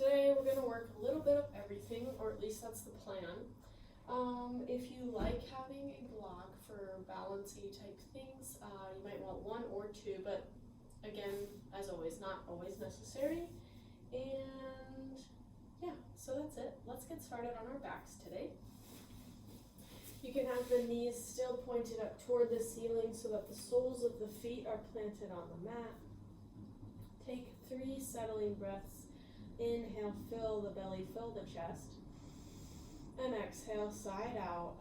today we're going to work a little bit of everything, or at least that's the plan. If you like having a block for balancey type things, you might want one or two, but again, as always, not always necessary. And yeah, so that's it. Let's get started on our backs today. You can have the knees still pointed up toward the ceiling so that the soles of the feet are planted on the mat. Take 3 settling breaths. Inhale, fill the belly, fill the chest. And exhale, side out.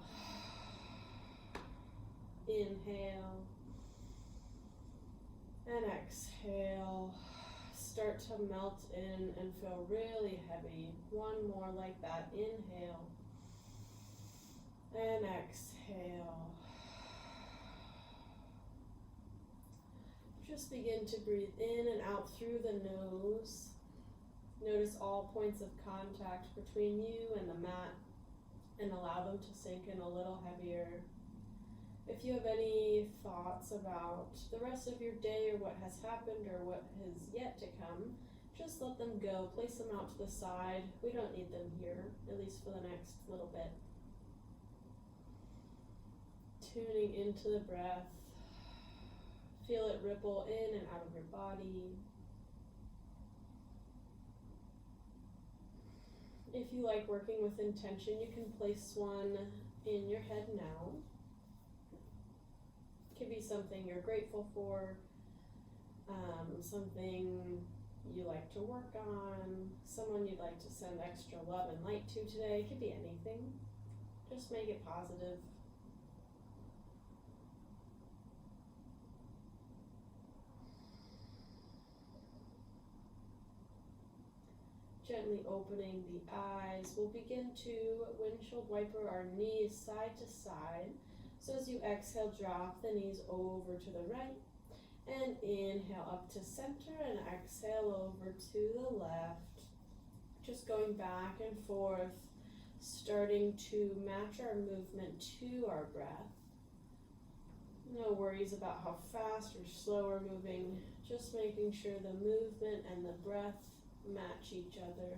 Inhale. And exhale. Start to melt in and feel really heavy. One more like that. Inhale. And exhale. Just begin to breathe in and out through the nose. Notice all points of contact between you and the mat and allow them to sink in a little heavier. If you have any thoughts about the rest of your day or what has happened or what has yet to come, just let them go. Place them out to the side. We don't need them here, at least for the next little bit. Tuning into the breath. Feel it ripple in and out of your body. If you like working with intention, you can place one in your head now. It could be something you're grateful for, something you like to work on, someone you'd like to send extra love and light to today. It could be anything. Just make it positive. Gently opening the eyes, we'll begin to windshield wiper our knees side to side. So as you exhale, drop the knees over to the right and inhale up to center and exhale over to the left. Just going back and forth, starting to match our movement to our breath. No worries about how fast or slow we're moving, just making sure the movement and the breath match each other.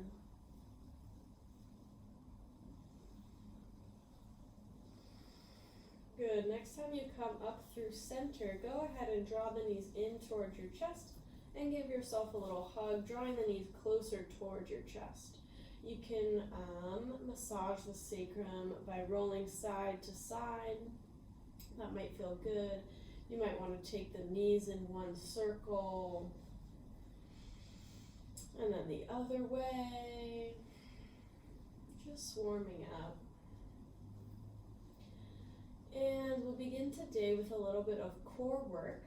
Good. Next time you come up through center, go ahead and draw the knees in towards your chest and give yourself a little hug, drawing the knees closer towards your chest. You can massage the sacrum by rolling side to side. That might feel good. You might want to take the knees in one circle. And then the other way, just warming up. And we'll begin today with a little bit of core work.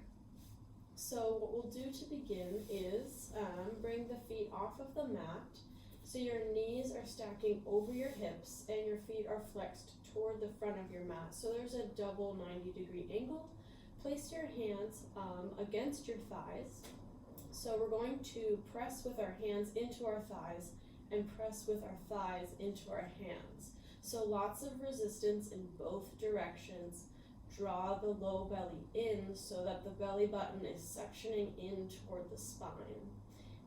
So what we'll do to begin is bring the feet off of the mat. So your knees are stacking over your hips and your feet are flexed toward the front of your mat. So there's a double 90-degree angle. Place your hands against your thighs. So we're going to press with our hands into our thighs and press with our thighs into our hands. So lots of resistance in both directions. Draw the low belly in so that the belly button is sectioning in toward the spine.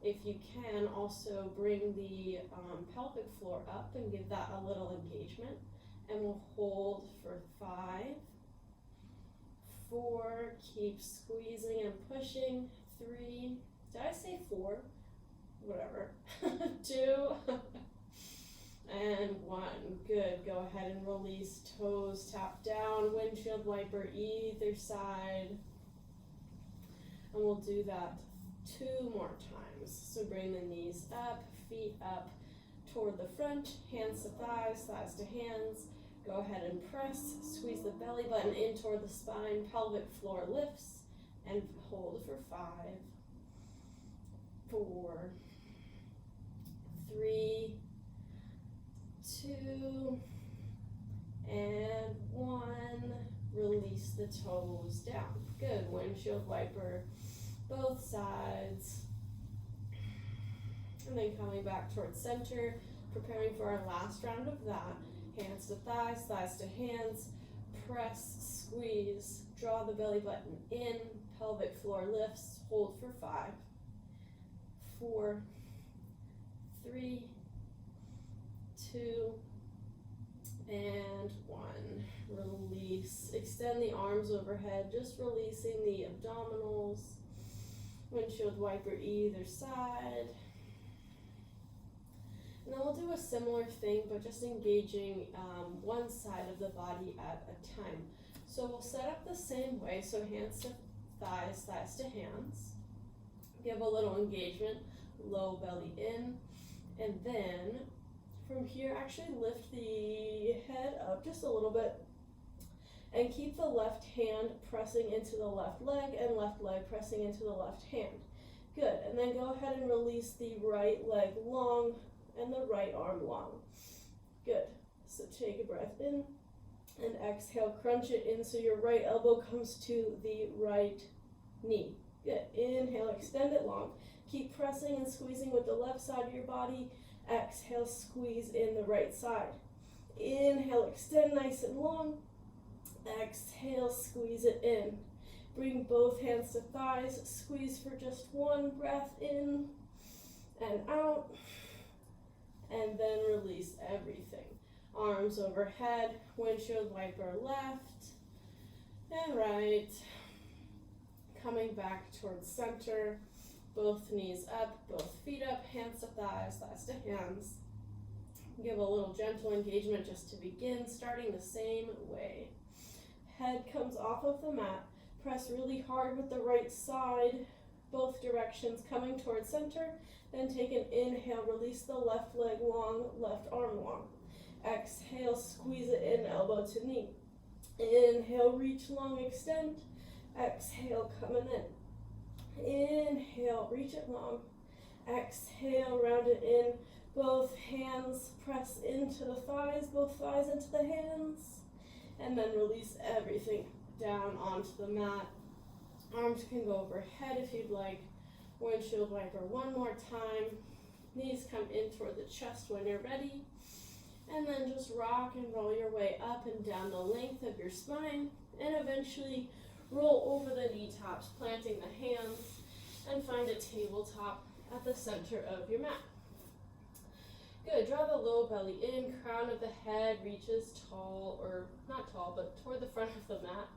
If you can, also bring the pelvic floor up and give that a little engagement. And we'll hold for 5, 4, keep squeezing and pushing, 3, did I say 4? Whatever. 2, and 1. Good. Go ahead and release. Toes tap down. Windshield wiper either side. And we'll do that 2 more times. So bring the knees up, feet up toward the front, hands to thighs, thighs to hands. Go ahead and press. Squeeze the belly button in toward the spine. Pelvic floor lifts. And hold for 5, 4, 3, 2, and 1. Release the toes down. Good. Windshield wiper both sides. And then coming back towards center, preparing for our last round of that. Hands to thighs, thighs to hands. Press, squeeze, draw the belly button in. Pelvic floor lifts. Hold for 5, 4, 3, 2, and 1. Release. Extend the arms overhead, just releasing the abdominals. Windshield wiper either side. And then we'll do a similar thing, but just engaging one side of the body at a time. So we'll set up the same way, so hands to thighs, thighs to hands. Give a little engagement, low belly in, and then from here actually lift the head up just a little bit and keep the left hand pressing into the left leg and left leg pressing into the left hand. Good, and then go ahead and release the right leg long and the right arm long. Good, so take a breath in and exhale, crunch it in so your right elbow comes to the right knee. Good, inhale, extend it long. Keep pressing and squeezing with the left side of your body. Exhale, squeeze in the right side. Inhale, extend nice and long. Exhale, squeeze it in. Bring both hands to thighs. Squeeze for just one breath in and out. And then release everything. Arms overhead, windshield wiper left and right. Coming back towards center. Both knees up, both feet up, hands to thighs, thighs to hands. Give a little gentle engagement just to begin, starting the same way. Head comes off of the mat. Press really hard with the right side, both directions coming towards center. Then take an inhale, release the left leg long, left arm long. Exhale, squeeze it in, elbow to knee. Inhale, reach long, extend. Exhale, coming in. Inhale, reach it long. Exhale, round it in. Both hands press into the thighs, both thighs into the hands. And then release everything down onto the mat. Arms can go overhead if you'd like. Windshield wiper one more time. Knees come in toward the chest when you're ready. And then just rock and roll your way up and down the length of your spine. And eventually roll over the knee tops, planting the hands, and find a tabletop at the center of your mat. Good, draw the low belly in, crown of the head reaches tall, or not tall, but toward the front of the mat.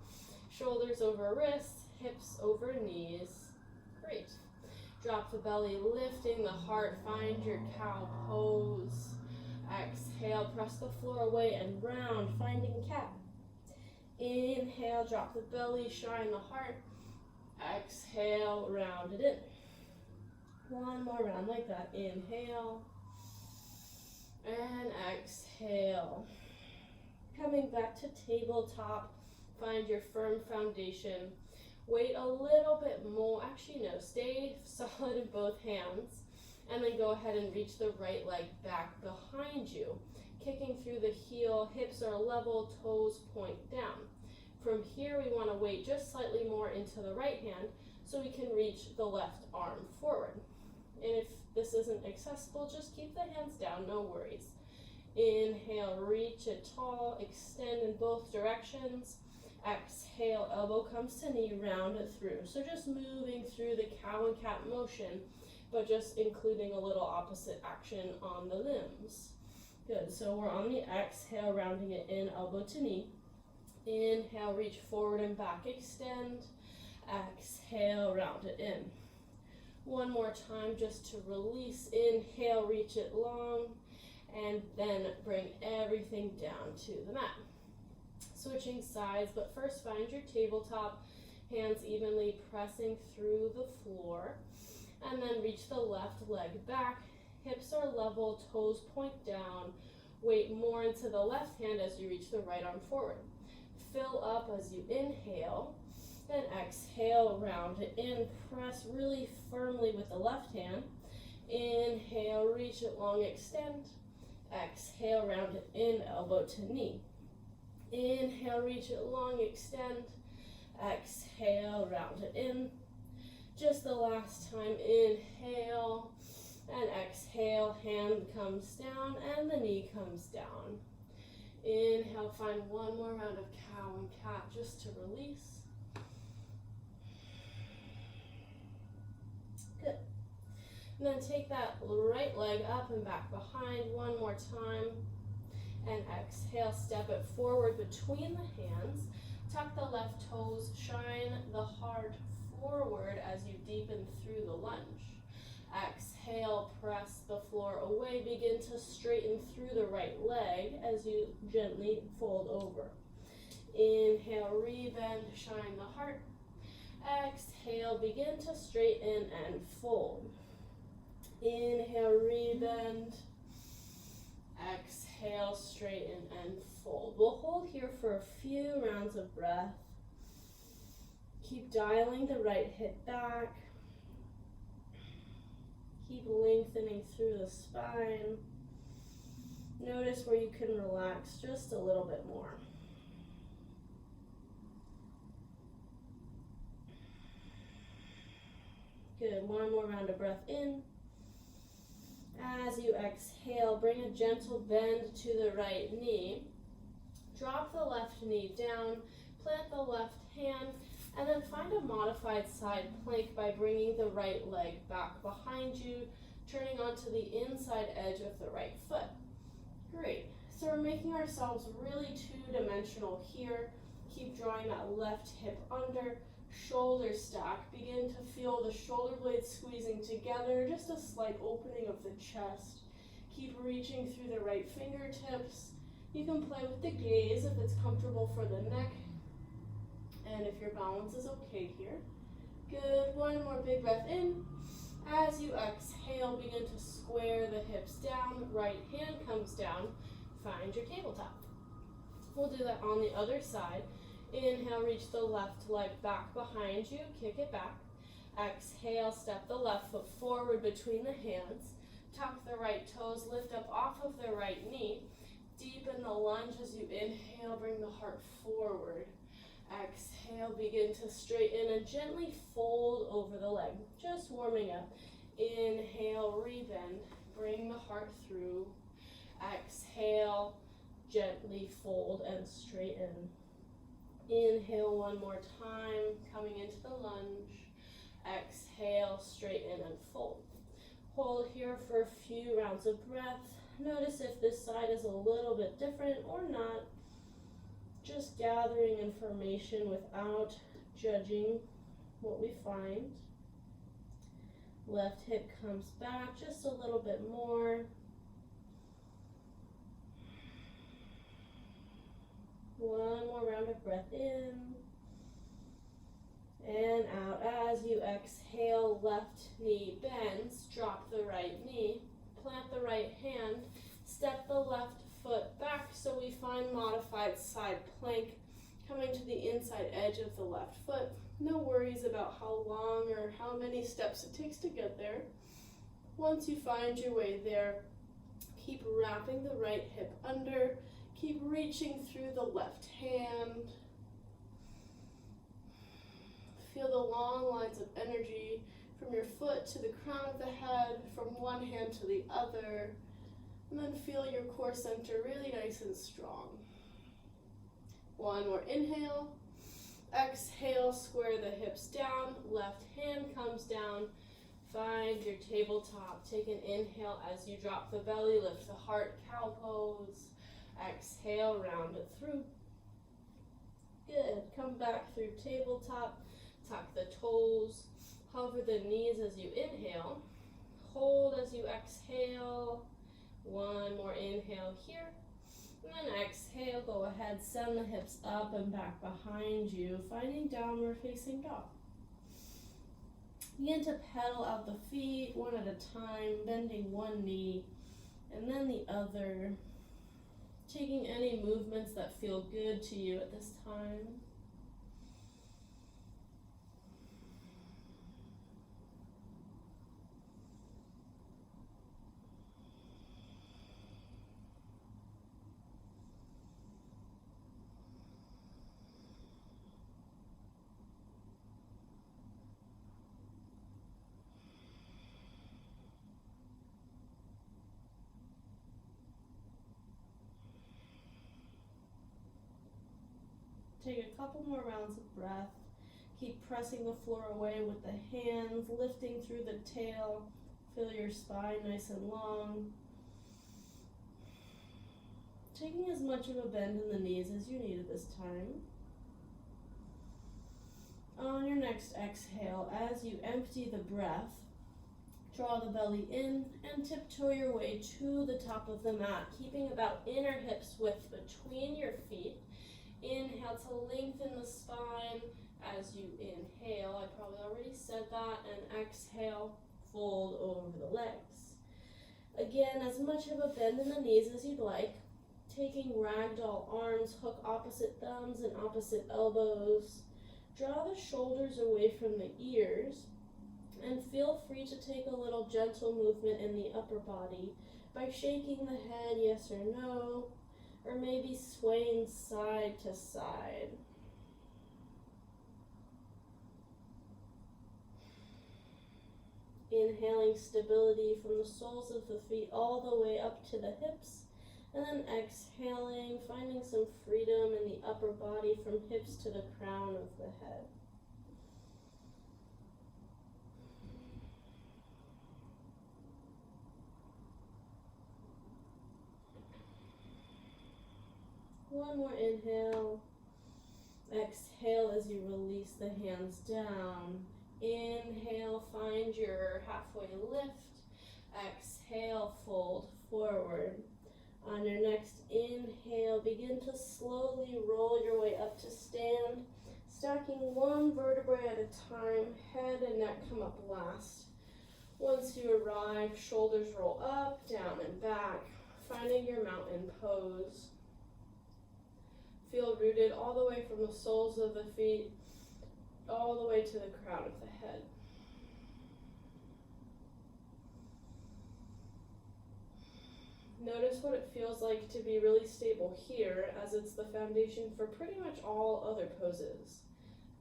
Shoulders over wrists, hips over knees. Great. Drop the belly, lifting the heart, find your cow pose. Exhale, press the floor away and round, finding cat. Inhale, drop the belly, shine the heart. Exhale, round it in. One more round like that. Inhale and exhale. Coming back to tabletop, find your firm foundation. Wait a little bit more. Actually, no, stay solid in both hands. And then go ahead and reach the right leg back behind you. Kicking through the heel, hips are level, toes point down. From here, we want to weight just slightly more into the right hand so we can reach the left arm forward. And if this isn't accessible, just keep the hands down, no worries. Inhale, reach it tall, extend in both directions. Exhale, elbow comes to knee, round it through. So just moving through the cow and cat motion, but just including a little opposite action on the limbs. Good, so we're on the exhale, rounding it in, elbow to knee. Inhale, reach forward and back, extend. Exhale, round it in. One more time just to release. Inhale, reach it long, and then bring everything down to the mat. Switching sides, but first find your tabletop, hands evenly pressing through the floor, and then reach the left leg back. Hips are level, toes point down. Weight more into the left hand as you reach the right arm forward. Fill up as you inhale, then exhale, round it in. Press really firmly with the left hand. Inhale, reach it long, extend. Exhale, round it in, elbow to knee. Inhale, reach it long, extend. Exhale, round it in. Just the last time, inhale and exhale, hand comes down and the knee comes down. Inhale, find one more round of cow and cat just to release. Good. And then take that right leg up and back behind one more time. And exhale, step it forward between the hands. Tuck the left toes, shine the heart forward as you deepen through the lunge. Exhale, press the floor away. Begin to straighten through the right leg as you gently fold over. Inhale, rebend, shine the heart. Exhale, begin to straighten and fold. Inhale, rebend. Exhale, straighten and fold. We'll hold here for a few rounds of breath. Keep dialing the right hip back. Keep lengthening through the spine. Notice where you can relax just a little bit more. Good, one more round of breath in. As you exhale, bring a gentle bend to the right knee. Drop the left knee down, plant the left hand, and then find a modified side plank by bringing the right leg back behind you, turning onto the inside edge of the right foot. Great. So we're making ourselves really two-dimensional here. Keep drawing that left hip under, shoulder stack. Begin to feel the shoulder blades squeezing together, just a slight opening of the chest. Keep reaching through the right fingertips. You can play with the gaze if it's comfortable for the neck, and if your balance is okay here. Good, one more big breath in. As you exhale, begin to square the hips down, right hand comes down, find your tabletop. We'll do that on the other side. Inhale, reach the left leg back behind you, kick it back. Exhale, step the left foot forward between the hands. Tuck the right toes, lift up off of the right knee. Deepen the lunge as you inhale, bring the heart forward. Exhale, begin to straighten and gently fold over the leg. Just warming up. Inhale, rebend, bring the heart through. Exhale, gently fold and straighten. Inhale one more time, coming into the lunge. Exhale, straighten and fold. Hold here for a few rounds of breath. Notice if this side is a little bit different or not. Just gathering information without judging what we find. Left hip comes back just a little bit more. One more round of breath in and out. As you exhale, left knee bends, drop the right knee, plant the right hand, step the left foot back so we find modified side plank, coming to the inside edge of the left foot. No worries about how long or how many steps it takes to get there. Once you find your way there, keep wrapping the right hip under. Keep reaching through the left hand. Feel the long lines of energy from your foot to the crown of the head, from one hand to the other. And then feel your core center really nice and strong. One more inhale. Exhale, square the hips down. Left hand comes down. Find your tabletop. Take an inhale as you drop the belly, lift the heart, cow pose. Exhale, round it through. Good. Come back through tabletop. Tuck the toes. Hover the knees as you inhale. Hold as you exhale. One more inhale here. And then exhale, go ahead, send the hips up and back behind you, finding downward facing dog. Begin to pedal out the feet one at a time, bending one knee and then the other. Taking any movements that feel good to you at this time. Take a couple more rounds of breath. Keep pressing the floor away with the hands, lifting through the tail. Feel your spine nice and long. Taking as much of a bend in the knees as you need at this time. On your next exhale, as you empty the breath, draw the belly in and tiptoe your way to the top of the mat, keeping about inner hips width between your feet. Inhale to lengthen the spine as you inhale. I probably already said that. And exhale, fold over the legs. Again, as much of a bend in the knees as you'd like. Taking ragdoll arms, hook opposite thumbs and opposite elbows. Draw the shoulders away from the ears. And feel free to take a little gentle movement in the upper body by shaking the head yes or no, or maybe swaying side to side. Inhaling stability from the soles of the feet all the way up to the hips, and then exhaling, finding some freedom in the upper body from hips to the crown of the head. One more inhale. Exhale as you release the hands down. Inhale, find your halfway lift. Exhale, fold forward. On your next inhale, begin to slowly roll your way up to stand, stacking one vertebrae at a time. Head and neck come up last. Once you arrive, shoulders roll up, down, and back, finding your mountain pose. Feel rooted all the way from the soles of the feet, all the way to the crown of the head. Notice what it feels like to be really stable here, as it's the foundation for pretty much all other poses.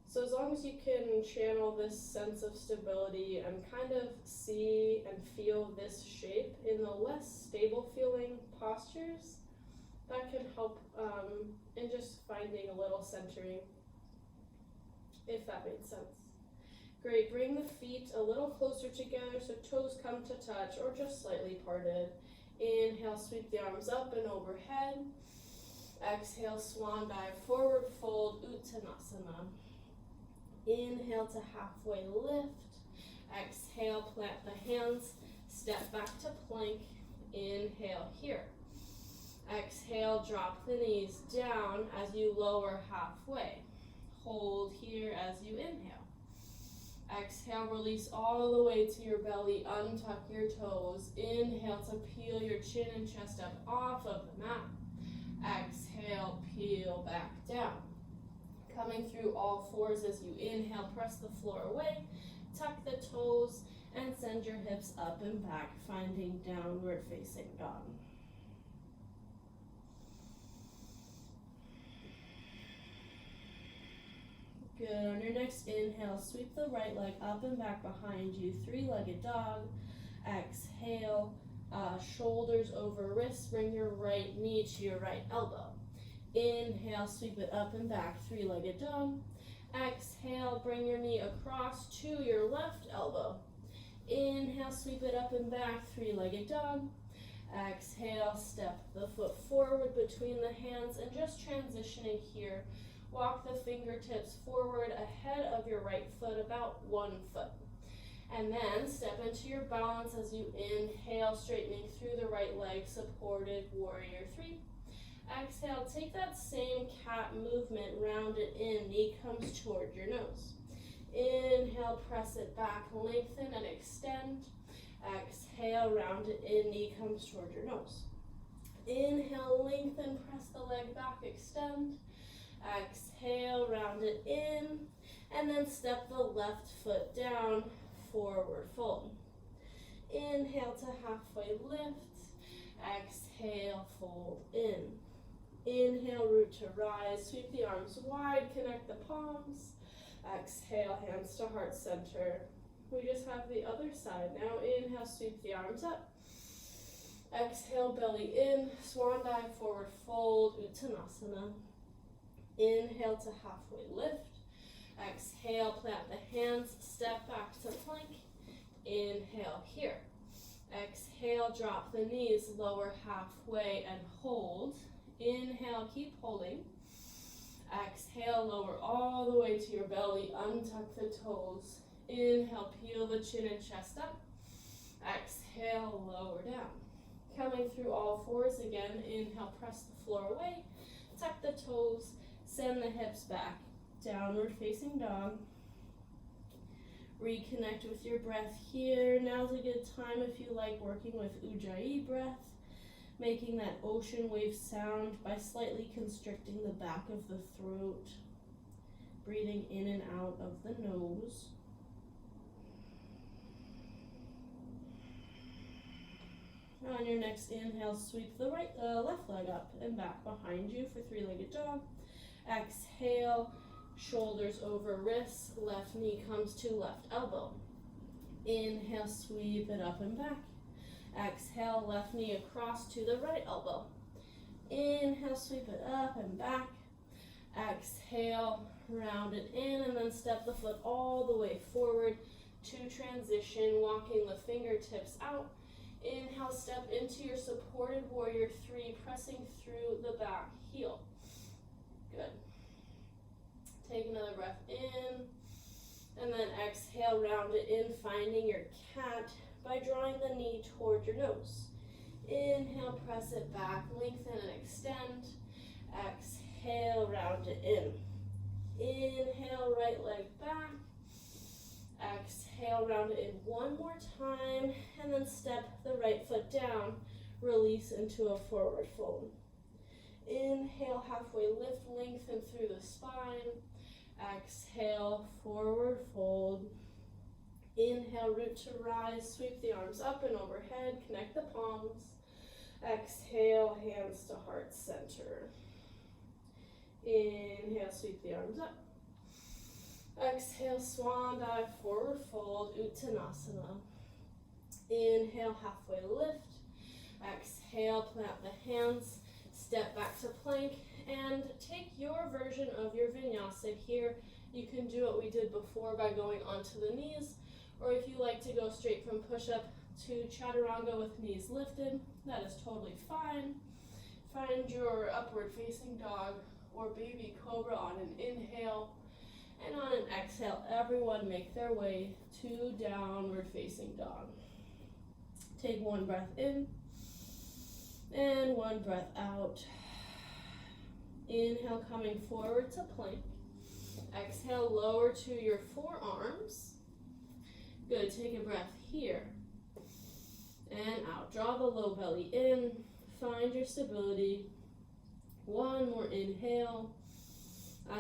So as long as you can channel this sense of stability and kind of see and feel this shape in the less stable feeling postures, that can help in just finding a little centering, if that made sense. Great, bring the feet a little closer together so toes come to touch or just slightly parted. Inhale, sweep the arms up and overhead. Exhale, swan dive, forward fold, Uttanasana. Inhale to halfway lift. Exhale, plant the hands, step back to plank. Inhale here. Exhale, drop the knees down as you lower halfway. Hold here as you inhale. Exhale, release all the way to your belly, untuck your toes. Inhale to peel your chin and chest up off of the mat. Exhale, peel back down. Coming through all fours as you inhale, press the floor away, tuck the toes, and send your hips up and back, finding downward facing dog. Good. On your next inhale, sweep the right leg up and back behind you, three-legged dog. Exhale, shoulders over wrists, bring your right knee to your right elbow. Inhale, sweep it up and back, three-legged dog. Exhale, bring your knee across to your left elbow. Inhale, sweep it up and back, three-legged dog. Exhale, step the foot forward between the hands and just transitioning here. Walk the fingertips forward ahead of your right foot, about 1 foot. And then step into your balance as you inhale, straightening through the right leg, supported warrior 3. Exhale, take that same cat movement, round it in, knee comes toward your nose. Inhale, press it back, lengthen and extend. Exhale, round it in, knee comes toward your nose. Inhale, lengthen, press the leg back, extend. Exhale, round it in, and then step the left foot down, forward fold. Inhale to halfway lift. Exhale, fold in. Inhale, root to rise, sweep the arms wide, connect the palms. Exhale, hands to heart center. We just have the other side now. Inhale, sweep the arms up. Exhale, belly in, swan dive, forward fold, Uttanasana. Inhale to halfway lift. Exhale, plant the hands, step back to plank. Inhale here. Exhale, drop the knees, lower halfway and hold. Inhale, keep holding. Exhale, lower all the way to your belly, untuck the toes. Inhale, peel the chin and chest up. Exhale, lower down. Coming through all fours again, inhale, press the floor away, tuck the toes, send the hips back, downward facing dog. Reconnect with your breath here. Now's a good time if you like working with Ujjayi breath, making that ocean wave sound by slightly constricting the back of the throat, breathing in and out of the nose. On your next inhale, sweep the left leg up and back behind you for three-legged dog. Exhale, shoulders over wrists, left knee comes to left elbow. Inhale, sweep it up and back. Exhale, left knee across to the right elbow. Inhale, sweep it up and back. Exhale, round it in, and then step the foot all the way forward to transition, walking the fingertips out. Inhale, step into your supported warrior 3, pressing through the back heel. Good. Take another breath in, and then exhale, round it in, finding your cat by drawing the knee toward your nose. Inhale, press it back, lengthen and extend. Exhale, round it in. Inhale, right leg back. Exhale, round it in one more time, and then step the right foot down, release into a forward fold. Inhale, halfway lift, lengthen through the spine. Exhale, forward fold. Inhale, root to rise, sweep the arms up and overhead, connect the palms. Exhale, hands to heart center. Inhale, sweep the arms up. Exhale, swan dive, forward fold, Uttanasana. Inhale, halfway lift. Exhale, plant the hands, step back to plank, and take your version of your vinyasa here. You can do what we did before by going onto the knees, or if you like to go straight from push-up to chaturanga with knees lifted, that is totally fine. Find your upward facing dog or baby cobra on an inhale. And on an exhale, everyone make their way to downward facing dog. Take one breath in and one breath out. Inhale, coming forward to plank. Exhale, lower to your forearms. Good, take a breath here and out. Draw the low belly in, find your stability. One more inhale.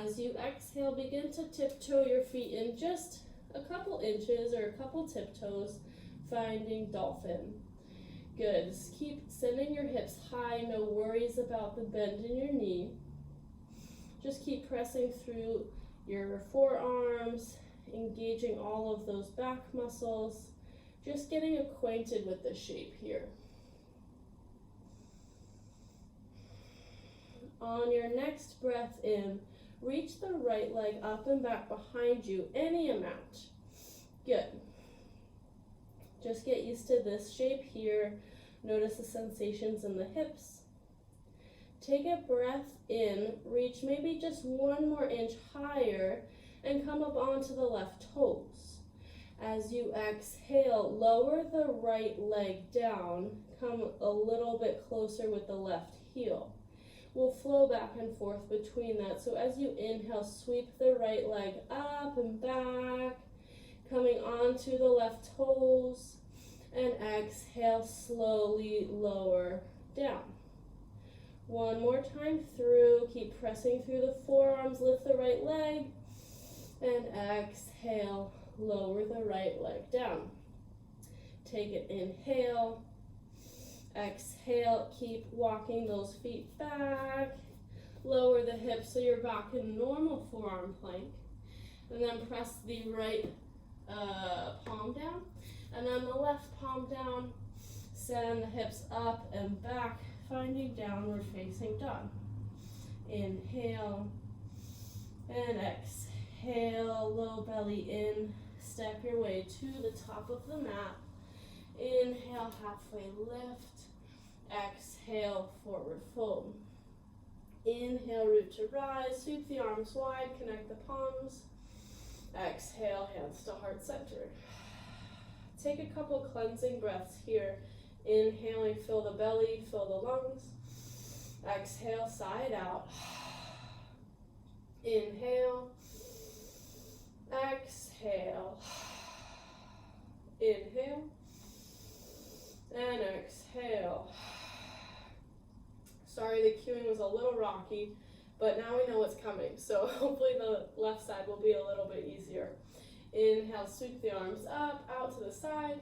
As you exhale, begin to tiptoe your feet in just a couple inches or a couple tiptoes, finding dolphin. Good. Just keep sending your hips high, no worries about the bend in your knee. Just keep pressing through your forearms, engaging all of those back muscles, just getting acquainted with the shape here. On your next breath in, reach the right leg up and back behind you, any amount. Good. Just get used to this shape here. Notice the sensations in the hips. Take a breath in, reach maybe just one more inch higher, and come up onto the left toes. As you exhale, lower the right leg down, come a little bit closer with the left heel. We'll flow back and forth between that. So as you inhale, sweep the right leg up and back, coming onto the left toes, and exhale, slowly lower down. One more time through, keep pressing through the forearms, lift the right leg, and exhale, lower the right leg down. Take an inhale. Exhale, keep walking those feet back. Lower the hips so you're back in normal forearm plank. And then press the right palm down. And then the left palm down. Send the hips up and back, finding downward facing dog. Inhale and exhale, low belly in. Step your way to the top of the mat. Inhale, halfway lift. Exhale, forward fold. Inhale, root to rise. Sweep the arms wide, connect the palms. Exhale, hands to heart center. Take a couple cleansing breaths here. Inhaling, fill the belly, fill the lungs. Exhale, side out. Inhale. Exhale. Inhale. And exhale. Sorry, the cueing was a little rocky, but now we know what's coming. So hopefully the left side will be a little bit easier. Inhale, sweep the arms up, out to the side.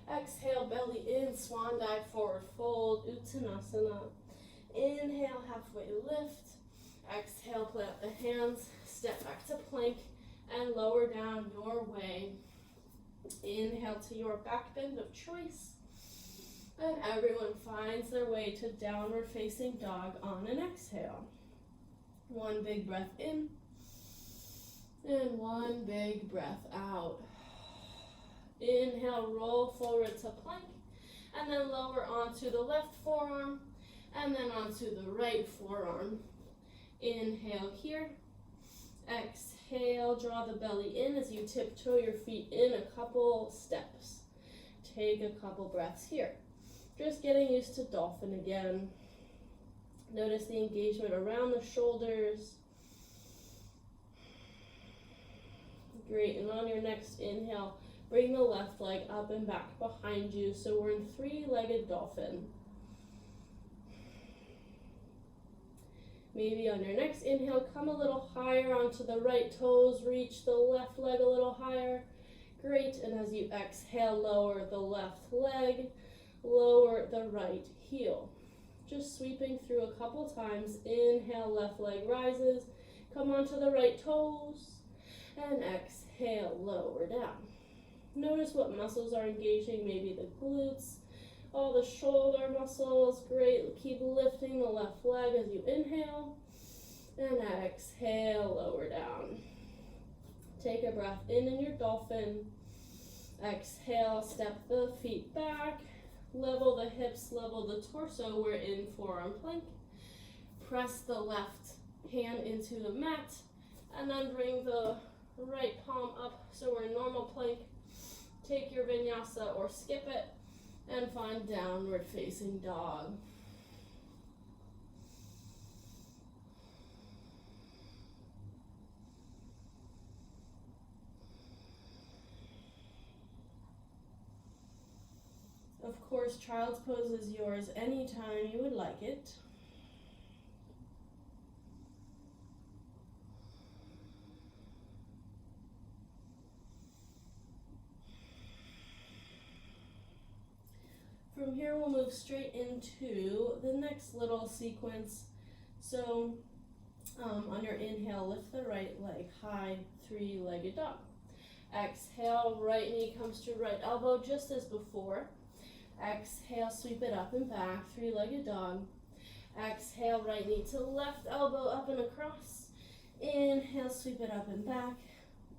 Exhale, belly in, swan dive, forward fold, Uttanasana. Inhale, halfway lift. Exhale, plant the hands, step back to plank, and lower down your way. Inhale to your back bend of choice. And everyone finds their way to downward facing dog on an exhale. One big breath in. And one big breath out. Inhale, roll forward to plank, and then lower onto the left forearm, and then onto the right forearm. Inhale here. Exhale, draw the belly in as you tiptoe your feet in a couple steps. Take a couple breaths here. Just getting used to Dolphin again. Notice the engagement around the shoulders. Great, and on your next inhale, bring the left leg up and back behind you, so we're in three-legged Dolphin. Maybe on your next inhale, come a little higher onto the right toes, reach the left leg a little higher. Great, and as you exhale, lower the left leg, lower the right heel. Just sweeping through a couple times. Inhale, left leg rises, come onto the right toes, and exhale, lower down. Notice what muscles are engaging, maybe the glutes, all the shoulder muscles. Great, keep lifting the left leg as you inhale, and exhale, lower down. Take a breath in your Dolphin. Exhale, step the feet back, level the hips, level the torso. We're in forearm plank. Press the left hand into the mat, and then bring the right palm up so we're in normal plank. Take your vinyasa or skip it and find downward facing dog. Of course, child's pose is yours anytime you would like it. From here, we'll move straight into the next little sequence. So, on your inhale, lift the right leg high, three-legged dog. Exhale, right knee comes to right elbow, just as before. Exhale, sweep it up and back, three-legged dog. Exhale, right knee to left elbow, up and across. Inhale, sweep it up and back.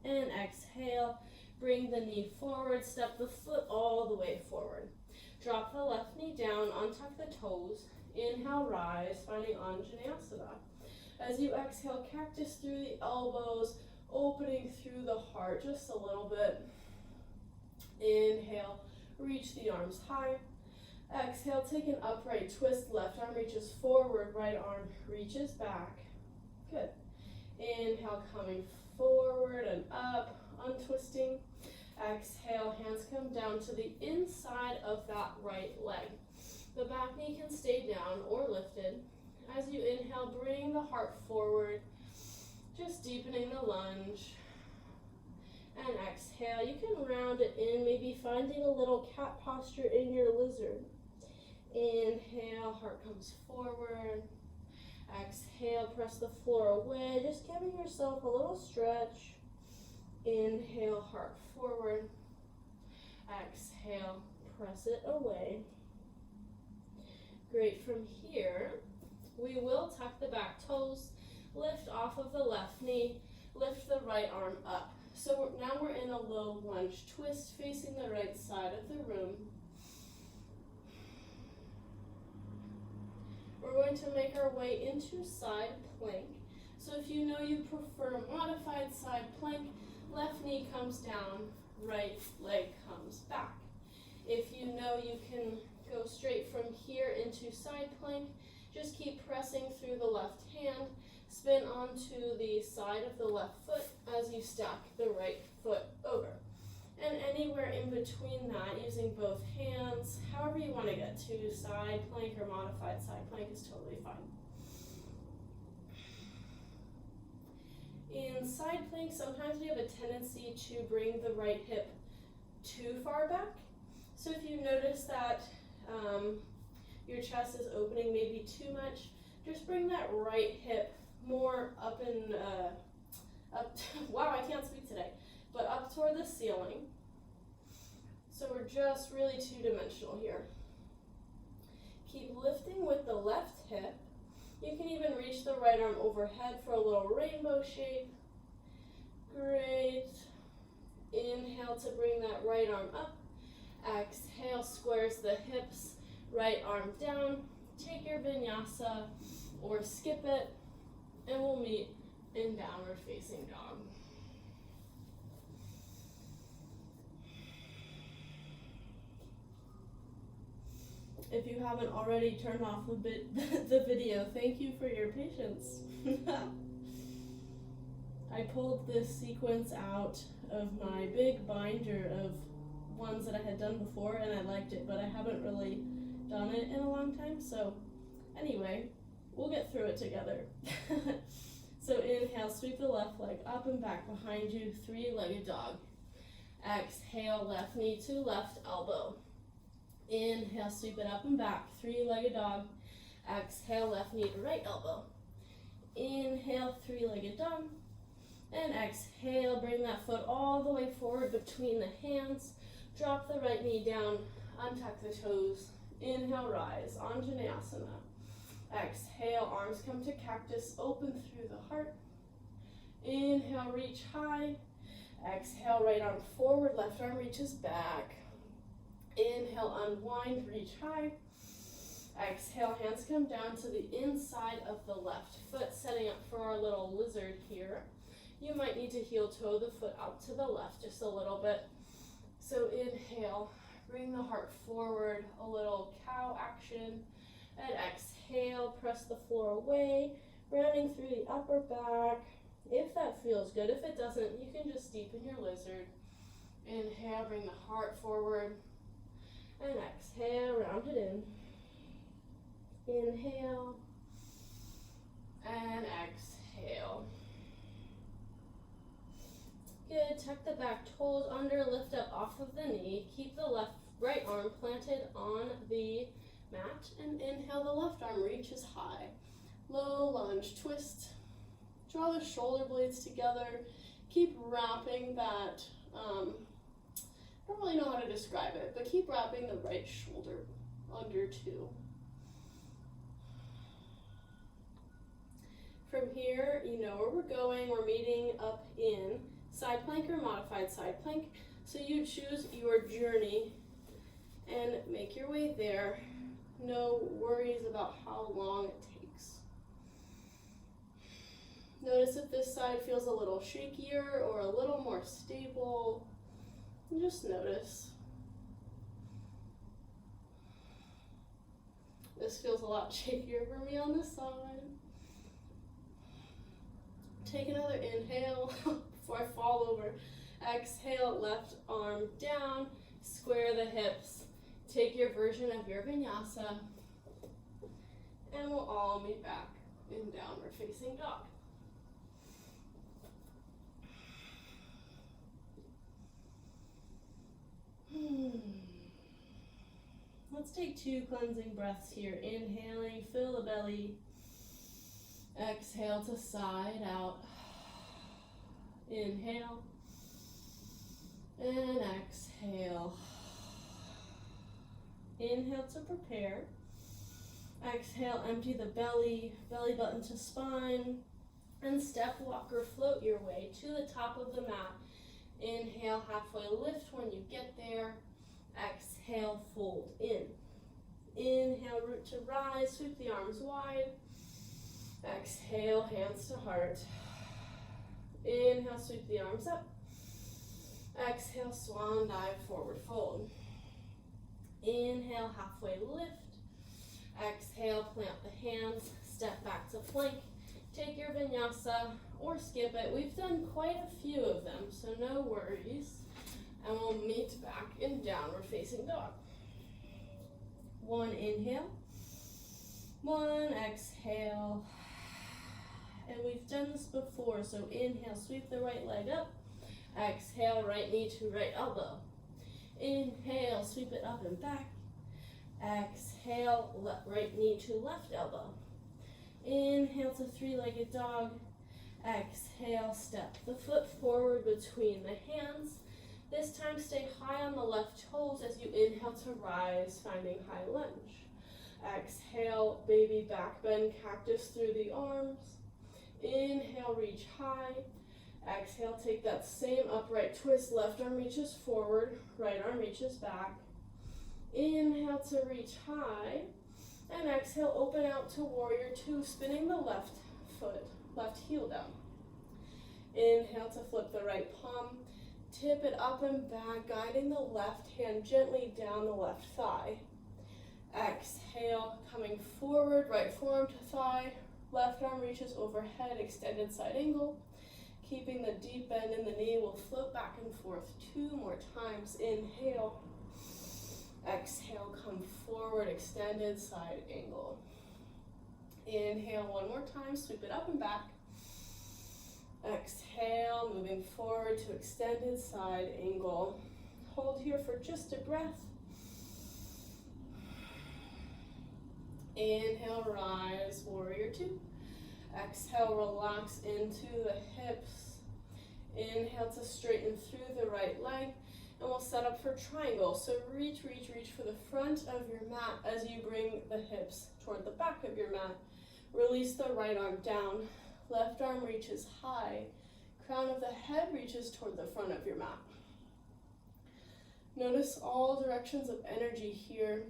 And exhale, bring the knee forward, step the foot all the way forward. Drop the left knee down, untuck the toes. Inhale, rise, finding Anjaneyasana. As you exhale, cactus through the elbows, opening through the heart just a little bit. Inhale, reach the arms high. Exhale, take an upright twist. Left arm reaches forward, right arm reaches back. Good. Inhale, coming forward and up, untwisting. Exhale, hands come down to the inside of that right leg. The back knee can stay down or lifted. As you inhale, bring the heart forward, just deepening the lunge. And exhale, you can round it in, maybe finding a little cat posture in your lizard. Inhale, heart comes forward. Exhale, press the floor away, just giving yourself a little stretch. Inhale, heart forward. Exhale, press it away. Great. From here, we will tuck the back toes, lift off of the left knee, lift the right arm up. So now we're in a low lunge twist facing the right side of the room. we're going to make our way into side plank. So if you know you prefer modified side plank, left knee comes down, right leg comes back. If you know you can go straight from here into side plank, just keep pressing through the left hand, spin onto the side of the left foot as you stack the right foot over. And anywhere in between that, using both hands, however you want to get to side plank or modified side plank is totally fine. In side plank, sometimes we have a tendency to bring the right hip too far back. So if you notice that your chest is opening maybe too much, just bring that right hip more up and wow, I can't speak today, but up toward the ceiling. So we're just really two-dimensional here. Keep lifting with the left hip. You can even reach the right arm overhead for a little rainbow shape. Great. Inhale to bring that right arm up. Exhale, squares the hips, right arm down. Take your vinyasa or skip it, and we'll meet in downward facing dog. If you haven't already turned off the video, thank you for your patience. I pulled this sequence out of my big binder of ones that I had done before, and I liked it, but I haven't really done it in a long time, so anyway, we'll get through it together. So inhale, sweep the left leg up and back behind you, three-legged dog. Exhale, left knee to left elbow. Inhale, sweep it up and back, three-legged dog. Exhale, left knee to right elbow. Inhale, three-legged dog. And exhale, bring that foot all the way forward between the hands. Drop the right knee down, untuck the toes. Inhale, rise, Anjaneyasana. Exhale, arms come to cactus, open through the heart. Inhale, reach high. Exhale, right arm forward, left arm reaches back. Inhale, unwind, reach high. Exhale, hands come down to the inside of the left foot, setting up for our little lizard here. You might need to heel toe the foot out to the left just a little bit. So inhale, bring the heart forward, a little cow action. And exhale, press the floor away, rounding through the upper back. If that feels good, if it doesn't, you can just deepen your lizard. Inhale, bring the heart forward. And exhale, round it in. Inhale. And exhale. Good, tuck the back toes under, lift up off of the knee. Keep the right arm planted on the mat. And inhale, the left arm reaches high. Low lunge, twist. Draw the shoulder blades together. Keep wrapping that, I don't really know how to describe it, but keep wrapping the right shoulder under too. From here, you know where we're going. We're meeting up in side plank or modified side plank. So you choose your journey and make your way there. No worries about how long it takes. Notice if this side feels a little shakier or a little more stable. Just notice. This feels a lot shakier for me on this side. Take another inhale before I fall over. Exhale, left arm down, square the hips. Take your version of your vinyasa, and we'll all meet back in downward facing dog. Let's take 2 cleansing breaths here. Inhaling, fill the belly. Exhale to side out. Inhale. And exhale. Inhale to prepare. Exhale, empty the belly, belly button to spine. And step, walk, or float your way to the top of the mat. Inhale, halfway lift when you get there. Exhale, fold in. Inhale, root to rise, sweep the arms wide. Exhale, hands to heart. Inhale, sweep the arms up. Exhale, swan dive, forward fold. Inhale, halfway lift. Exhale, plant the hands, step back to plank. Take your vinyasa or skip it. We've done quite a few of them, so no worries. And we'll meet back in downward facing dog. One inhale, one exhale. And we've done this before, so inhale, sweep the right leg up. Exhale, right knee to right elbow. Inhale, sweep it up and back. Exhale, right knee to left elbow. Inhale to three-legged dog. Exhale, step the foot forward between the hands. This time stay high on the left toes as you inhale to rise, finding high lunge. Exhale, baby back bend, cactus through the arms. Inhale, reach high. Exhale, take that same upright twist. Left arm reaches forward, right arm reaches back. Inhale to reach high. And exhale, open out to warrior two, spinning the left foot, left heel down. Inhale to flip the right palm. Tip it up and back, guiding the left hand gently down the left thigh. Exhale, coming forward, right forearm to thigh. Left arm reaches overhead, extended side angle. Keeping the deep bend in the knee, we'll float back and forth 2 more times. Inhale. Exhale, come forward, extended side angle. Inhale 1 more time, sweep it up and back. Exhale, moving forward to extended side angle. Hold here for just a breath. Inhale, rise, warrior two. Exhale, relax into the hips. Inhale to straighten through the right leg. And we'll set up for triangle. So reach, reach, reach for the front of your mat as you bring the hips toward the back of your mat. Release the right arm down. Left arm reaches high. Crown of the head reaches toward the front of your mat. Notice all directions of energy here.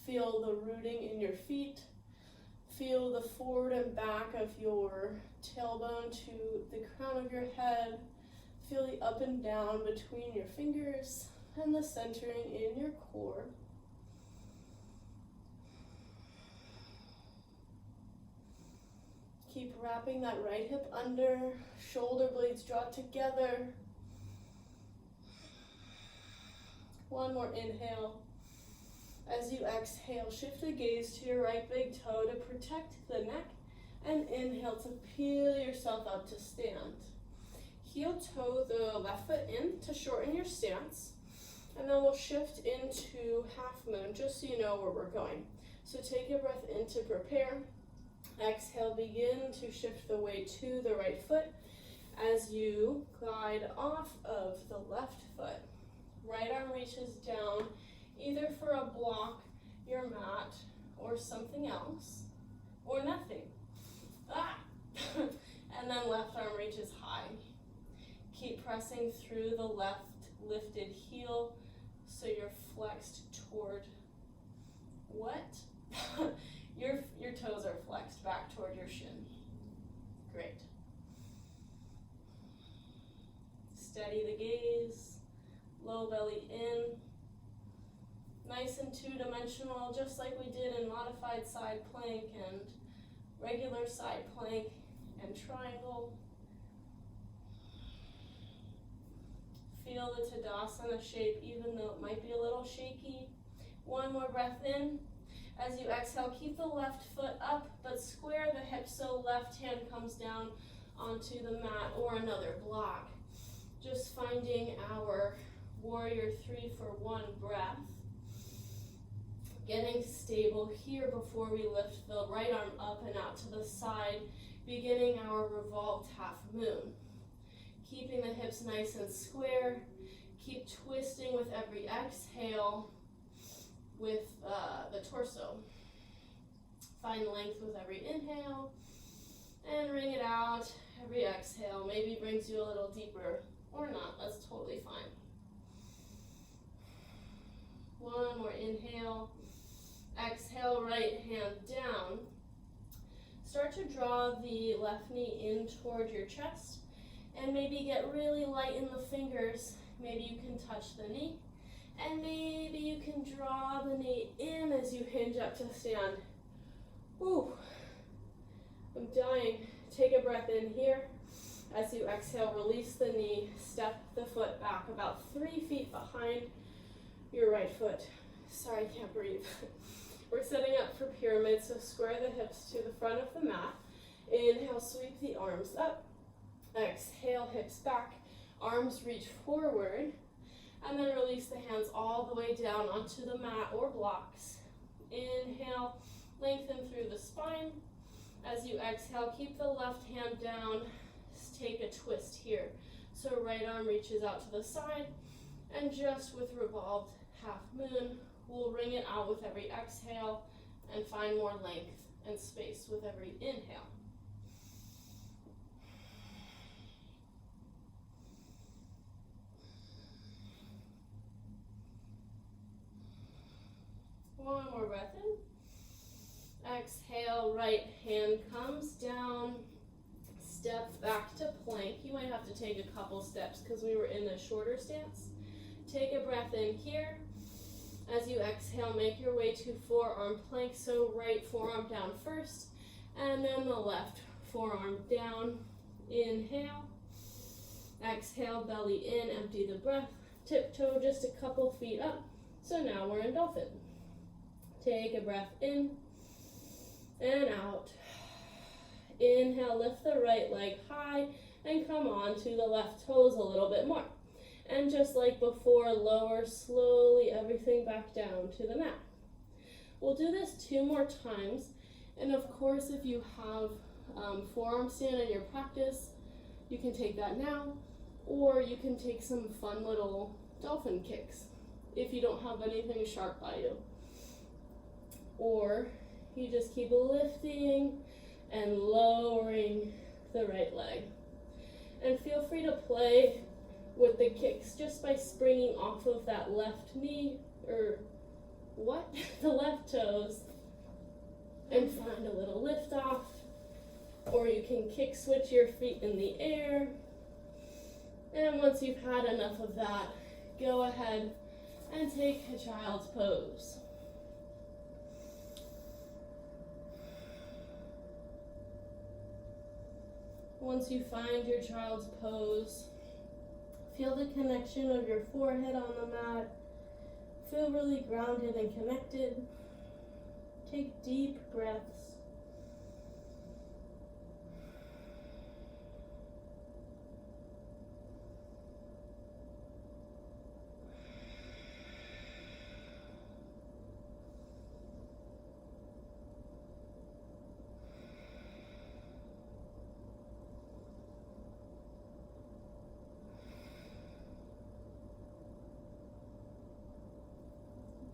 Feel the rooting in your feet. Feel the forward and back of your tailbone to the crown of your head. Feel the up and down between your fingers and the centering in your core. Keep wrapping that right hip under, shoulder blades draw together. 1 more inhale. As you exhale, shift the gaze to your right big toe to protect the neck, and inhale to peel yourself up to stand. Heel toe the left foot in to shorten your stance, and then we'll shift into half moon just so you know where we're going. So take a breath in to prepare. Exhale, begin to shift the weight to the right foot as you glide off of the left foot. Right arm reaches down either for a block, your mat, or something else, or nothing. And then left arm reaches high. Keep pressing through the left lifted heel so you're flexed toward what? Your toes are flexed back toward your shin. Great. Steady the gaze, low belly in. Nice and two-dimensional, just like we did in modified side plank and regular side plank and triangle. Feel the Tadasana shape even though it might be a little shaky. 1 more breath in. As you exhale, keep the left foot up, but square the hips so left hand comes down onto the mat or another block. Just finding our warrior 3 for 1 breath. Getting stable here before we lift the right arm up and out to the side, beginning our revolved half moon. Keeping the hips nice and square. Keep twisting with every exhale with the torso. Find length with every inhale and ring it out. Every exhale maybe brings you a little deeper or not. That's totally fine. 1 more inhale. the left knee in toward your chest, and maybe get really light in the fingers. Maybe you can touch the knee, and maybe you can draw the knee in as you hinge up to stand. Ooh, I'm dying. Take a breath in here. As you exhale, release the knee, step the foot back about 3 feet behind your right foot. Sorry, I can't breathe. We're setting up for pyramid, so square the hips to the front of the mat. Inhale, sweep the arms up. Exhale, hips back, arms reach forward, and then release the hands all the way down onto the mat or blocks. Inhale, lengthen through the spine. As you exhale, keep the left hand down. Take a twist here. So right arm reaches out to the side, and just with revolved half moon, we'll ring it out with every exhale and find more length and space with every inhale. One more breath in. Exhale, right hand comes down. Step back to plank. You might have to take a couple steps because we were in a shorter stance. Take a breath in here. As you exhale, make your way to forearm plank. So right forearm down first, and then the left forearm down. Inhale. Exhale, belly in, empty the breath. Tiptoe just a couple feet up. So now we're in Dolphin. Take a breath in and out. Inhale, lift the right leg high and come on to the left toes a little bit more. And just like before, lower slowly everything back down to the mat. We'll do this 2 more times. And of course, if you have forearm stand in your practice, you can take that now, or you can take some fun little dolphin kicks if you don't have anything sharp by you. Or you just keep lifting and lowering the right leg. And feel free to play with the kicks just by springing off of that left knee, or the left toes, and find a little lift off. Or you can kick switch your feet in the air. And once you've had enough of that, go ahead and take a child's pose. Once you find your child's pose, feel the connection of your forehead on the mat. Feel really grounded and connected. Take deep breaths.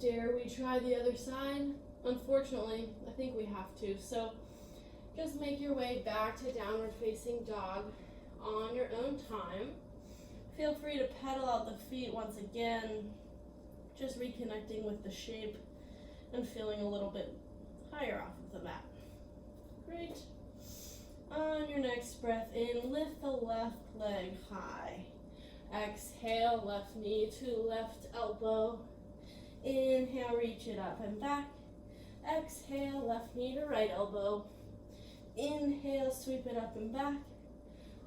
Dare we try the other side? Unfortunately, I think we have to. So just make your way back to downward facing dog on your own time. Feel free to pedal out the feet once again, just reconnecting with the shape and feeling a little bit higher off of the mat. Great. On your next breath in, lift the left leg high. Exhale, left knee to left elbow. Inhale, reach it up and back. Exhale, left knee to right elbow. Inhale, sweep it up and back.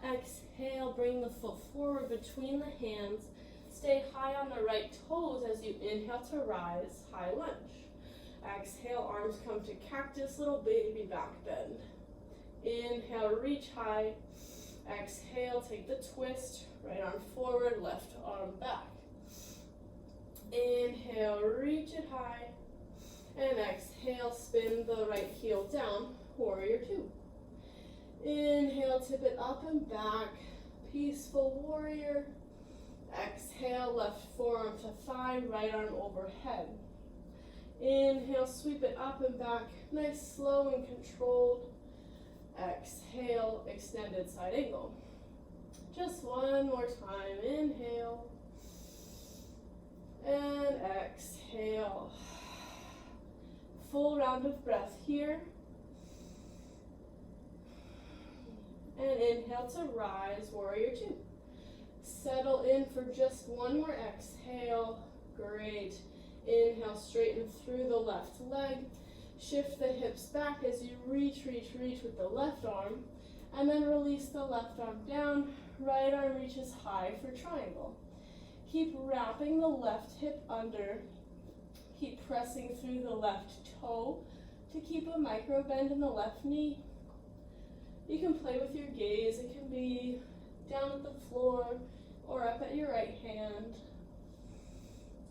Exhale, bring the foot forward between the hands. Stay high on the right toes as you inhale to rise, high lunge. Exhale, arms come to cactus, little baby back bend. Inhale, reach high. Exhale, take the twist, right arm forward, left arm back. Inhale, reach it high, and exhale, spin the right heel down, warrior 2. Inhale, tip it up and back, peaceful warrior. Exhale, left forearm to thigh, right arm overhead. Inhale, sweep it up and back, nice, slow and controlled. Exhale, extended side angle. Just one more time, inhale. And exhale. Full round of breath here. And inhale to rise, warrior two. Settle in for just one more exhale. Great. Inhale, straighten through the left leg. Shift the hips back as you reach with the left arm. And then release the left arm down. Right arm reaches high for triangle. Keep wrapping the left hip under. Keep pressing through the left toe to keep a micro bend in the left knee. You can play with your gaze. It can be down at the floor or up at your right hand.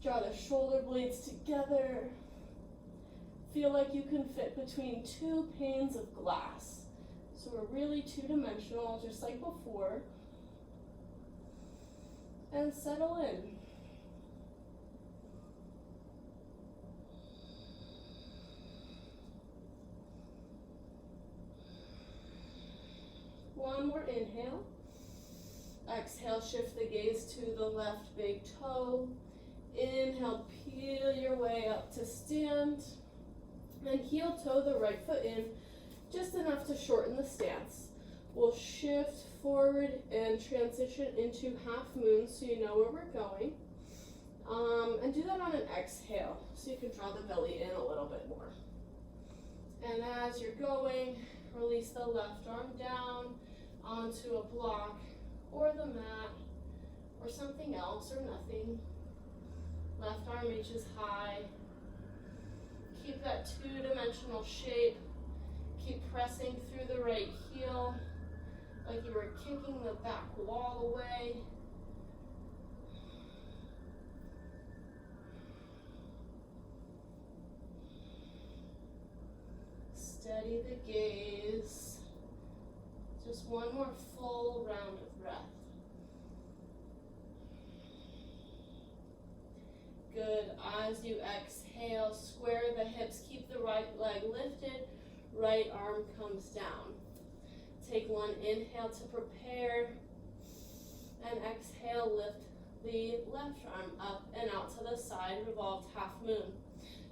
Draw the shoulder blades together. Feel like you can fit between two panes of glass. So we're really two-dimensional, just like before. And settle in. One more inhale. Exhale, shift the gaze to the left big toe. Inhale, peel your way up to stand. And heel toe the right foot in, just enough to shorten the stance. We'll shift forward and transition into half moon so you know where we're going. And do that on an exhale so you can draw the belly in a little bit more. And as you're going, release the left arm down onto a block or the mat or something else or nothing. Left arm reaches high. Keep that two-dimensional shape. Keep pressing through the right heel like you were kicking the back wall away. Steady the gaze. Just one more full round of breath. Good. As you exhale, square the hips, keep the right leg lifted, right arm comes down. Take one inhale to prepare, and exhale, lift the left arm up and out to the side, revolved half moon.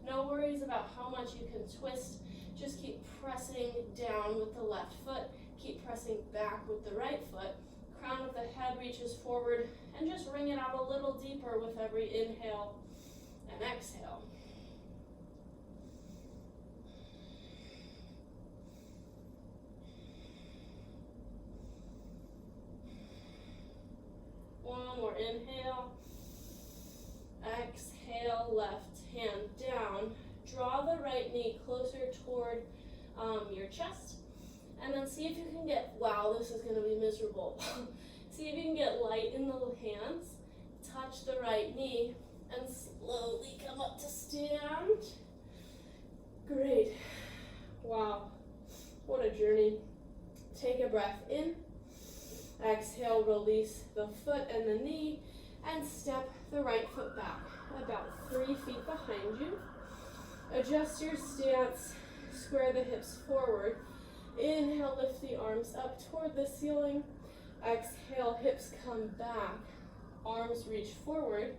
No worries about how much you can twist, just keep pressing down with the left foot, keep pressing back with the right foot. Crown of the head reaches forward, and just wring it out a little deeper with every inhale and exhale. One more inhale. Exhale, left hand down. Draw the right knee closer toward your chest. And then see if you can get, wow, this is going to be miserable. See if you can get light in the hands. Touch the right knee and slowly come up to stand. Great. Wow. What a journey. Take a breath in. Exhale, release the foot and the knee, and step the right foot back about 3 feet behind you. Adjust your stance, square the hips forward. Inhale, lift the arms up toward the ceiling. Exhale, hips come back, arms reach forward,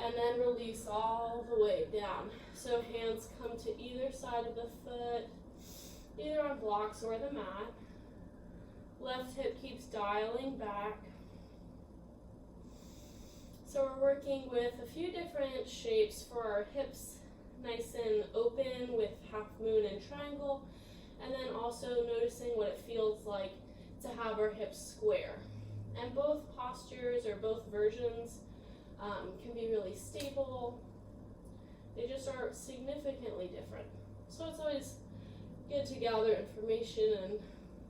and then release all the way down. So hands come to either side of the foot, either on blocks or the mat. Left hip keeps dialing back. So we're working with a few different shapes for our hips, nice and open with half moon and triangle, and then also noticing what it feels like to have our hips square. And both postures or both versions can be really stable. They just are significantly different. So it's always good to gather information and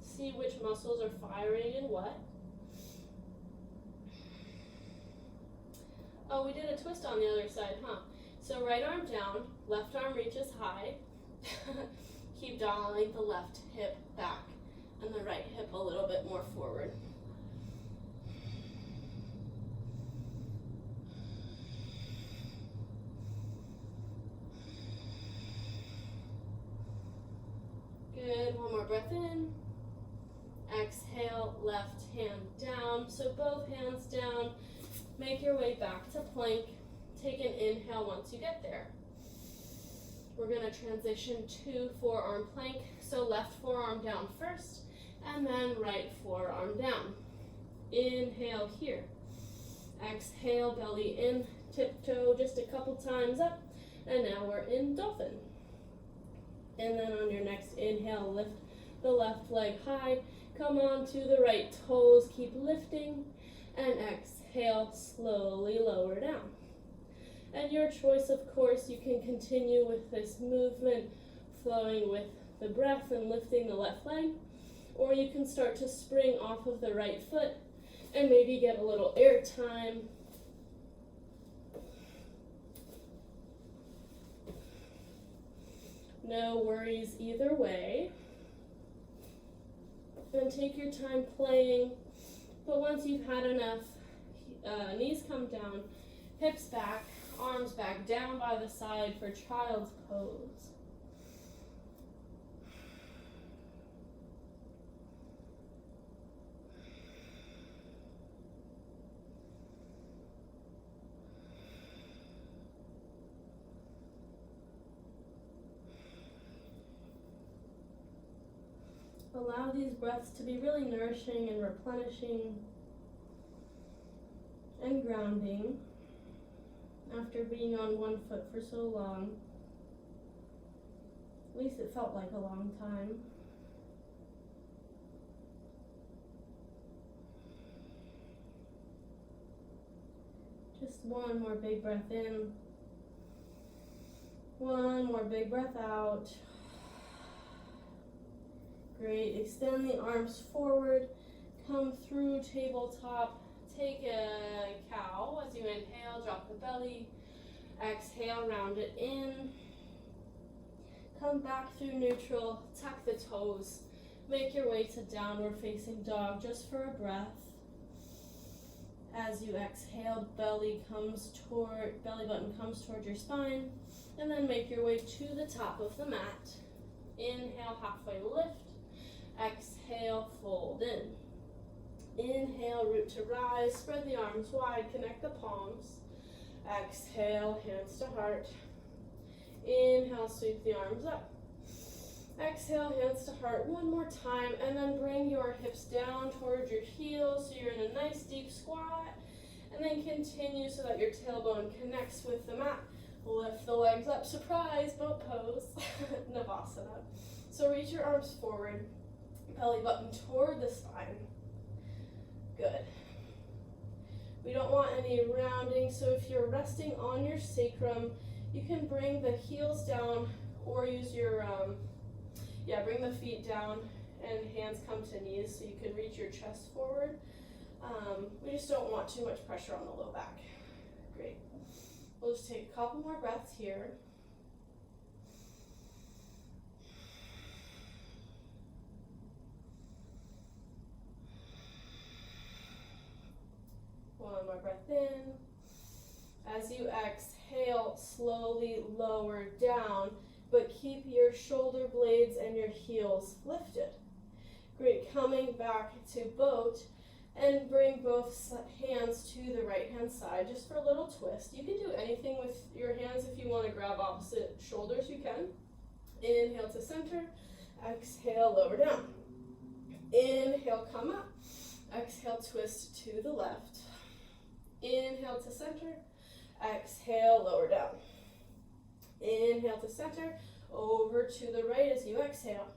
see which muscles are firing and what. Oh, we did a twist on the other side, huh? So right arm down, left arm reaches high. Keep dialing the left hip back and the right hip a little bit more forward. Good, one more breath in. Exhale, left hand down. So both hands down. Make your way back to plank. Take an inhale once you get there. We're going to transition to forearm plank. So left forearm down first. And then right forearm down. Inhale here. Exhale, belly in, tiptoe just a couple times up. And now we're in Dolphin. And then on your next inhale, lift the left leg high. Come on to the right toes, keep lifting. And exhale, slowly lower down. And your choice, of course, you can continue with this movement, flowing with the breath and lifting the left leg. Or you can start to spring off of the right foot and maybe get a little air time. No worries either way. And take your time playing. But once you've had enough, knees come down, hips back, arms back, down by the side for child's pose. Allow these breaths to be really nourishing and replenishing and grounding after being on one foot for so long. At least it felt like a long time. Just one more big breath in. One more big breath out. Great, extend the arms forward, come through tabletop, take a cow as you inhale, drop the belly, exhale, round it in, come back through neutral, tuck the toes, make your way to downward facing dog just for a breath. As you exhale, belly button comes toward your spine, and then make your way to the top of the mat. Inhale, halfway lift. Exhale, fold in. Inhale, root to rise, spread the arms wide, connect the palms. Exhale, hands to heart. Inhale, sweep the arms up. Exhale, hands to heart one more time, and then bring your hips down towards your heels so you're in a nice deep squat. And then continue so that your tailbone connects with the mat. Lift the legs up, surprise, boat pose, Navasana. So reach your arms forward. Belly button toward the spine. Good. We don't want any rounding, so if you're resting on your sacrum, you can bring the heels down or use your, bring the feet down and hands come to knees so you can reach your chest forward. We just don't want too much pressure on the low back. Great. We'll just take a couple more breaths here. One more breath in. As you exhale, slowly lower down, but keep your shoulder blades and your heels lifted. Great, coming back to boat and bring both hands to the right hand side just for a little twist. You can do anything with your hands. If you want to grab opposite shoulders, you can. Inhale to center, exhale, lower down. Inhale, come up. Exhale, twist to the left. Inhale to center, exhale, lower down. Inhale to center, over to the right as you exhale.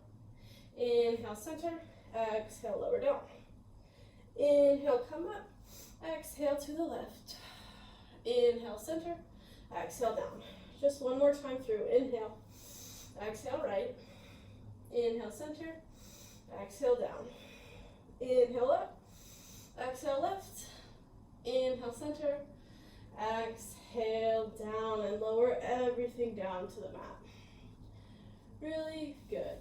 Inhale, center, exhale, lower down. Inhale, come up, exhale to the left. Inhale, center, exhale, down. Just one more time through. Inhale, exhale, right. Inhale, center, exhale, down. Inhale, up, exhale, left. Inhale, center, exhale, down, and lower everything down to the mat. Really good.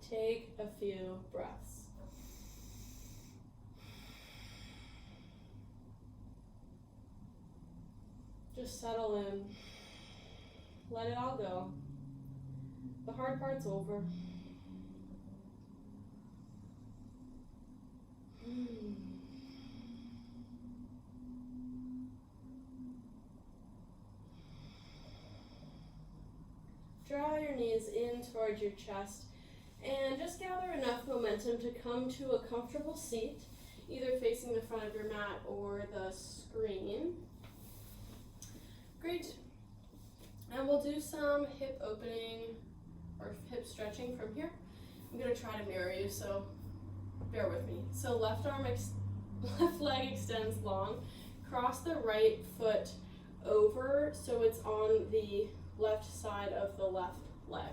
Take a few breaths. Just settle in. Let it all go. The hard part's over. Draw your knees in towards your chest And just gather enough momentum to come to a comfortable seat, either facing the front of your mat or the screen. Great. And we'll do some hip opening or hip stretching from here. I'm going to try to mirror you, so bear with me. So left leg extends long. Cross the right foot over so it's on the left side of the left leg.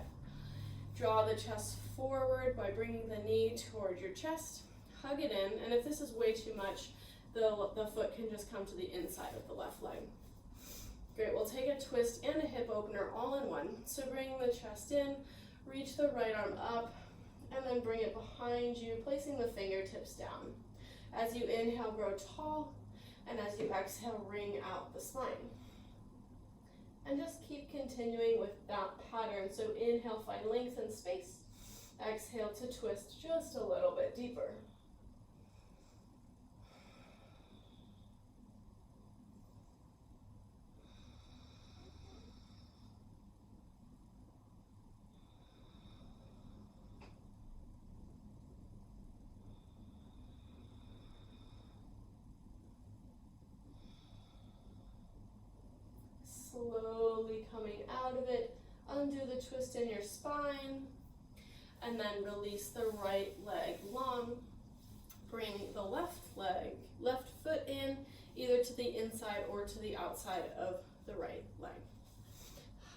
Draw the chest forward by bringing the knee toward your chest. Hug it in, and if this is way too much, the foot can just come to the inside of the left leg. Great, we'll take a twist and a hip opener all in one. So bring the chest in, reach the right arm up, and then bring it behind you, placing the fingertips down. As you inhale, grow tall, and as you exhale, wring out the spine. And just keep continuing with that pattern. So inhale, find length and space. Exhale to twist just a little bit deeper. Slowly coming out of it, undo the twist in your spine, and then release the right leg long. Bring the left foot in, either to the inside or to the outside of the right leg.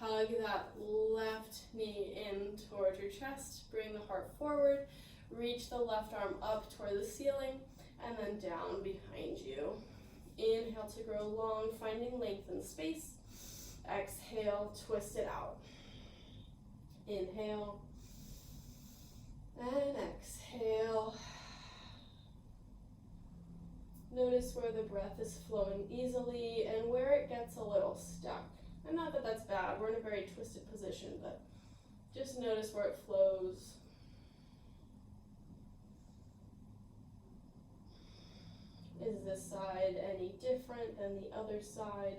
Hug that left knee in toward your chest, bring the heart forward, reach the left arm up toward the ceiling, and then down behind you. Inhale to grow long, finding length and space. Exhale, twist it out. Inhale and exhale. Notice where the breath is flowing easily and where it gets a little stuck. And not that that's bad, we're in a very twisted position, but just notice where it flows. Is this side any different than the other side?